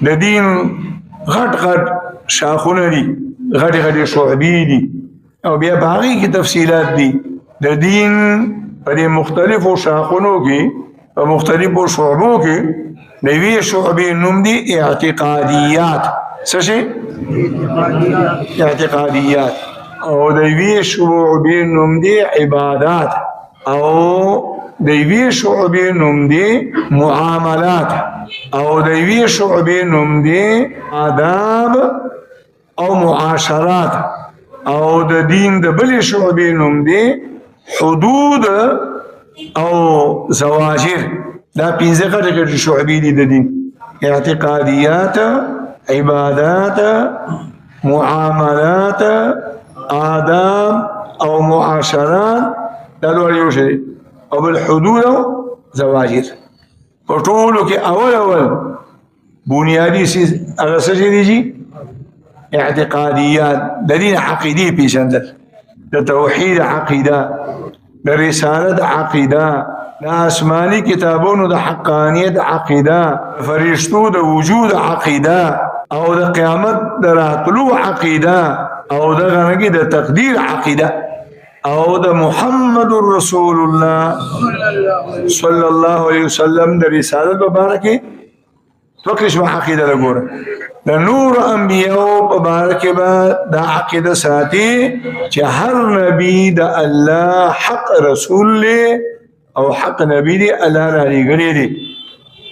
د دین غټ غټ شاخونه دي، غټ غټ شعبې دي، او بیا په هغې کې تفصیلات دي. د دین په دې مختلفو شاخونو کې، په مختلفو شعبو کې د یوې شعبې نوم دی اعتقادیات. څه شي؟ اعتقادیات. او د یوې شعبې نوم دی عبادات، او د یوې شعبې نوم دی معاملات، او د یوې شعبې نوم دی آداب او معاشرات، او د دین د بلې شعبې نوم دی حدود او زواجر. دا پنځه غټې غټې شعبې دي د دین: اعتقادیات، عبادات، معاملات، آداب او معاشرات. دا ډول یو شی دی. او بالحدود او زواجر. په ټولو کې اول بنیادي څیز هغه څه شی دی چې اعتقادیات، د دین عقیدې پیژندل، د توحید عقیده، د رسالت عقیده، د آسماني کتابونو د حقانیت عقیده، فرشتو د وجود عقیده، او د قیامت د راتلو عقیده، او د غنګي د تقدیر عقیده، او د محمد رسول الله صلی الله علیه وسلم د رسالت مبارکه تو قسم عقیده لګوره. د نور انبیاء په باره کې به دا عقیده ساتي چې هر نبی د الله حق رسول دی او حق نبی دی، الله را لېږلی دی.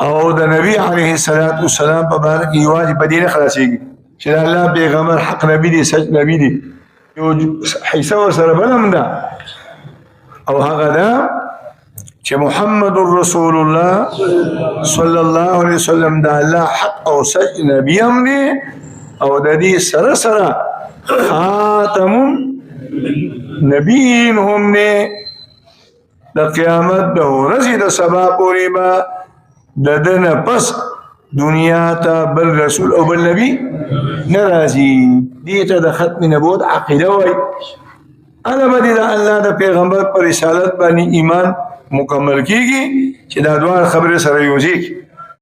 او د نبی علیه السلام په باره کې یوازې په دې نه خلاصېږي چې د الله پیغمبر حق نبی دی، سچ نبی دی. یو حصه ورسره بل هم ده، او هغه ده چې محمد رسول الله صلی الله علیه وسلم د الله حق او سچ نبی هم دی، او د دې سره سره خاتم نبیین هم دی. د قیامت د ورځې د سبا پورې به د ده نه پس دنیا ته بل رسول او بل نبی نه راځي. دې ته د ختم نبوت عقیده وایي. هله به دې د الله د پیغمبر په رسالت باندې ایمان مکمل کیږي چې دا دواړه خبرې سره یوځای کړي.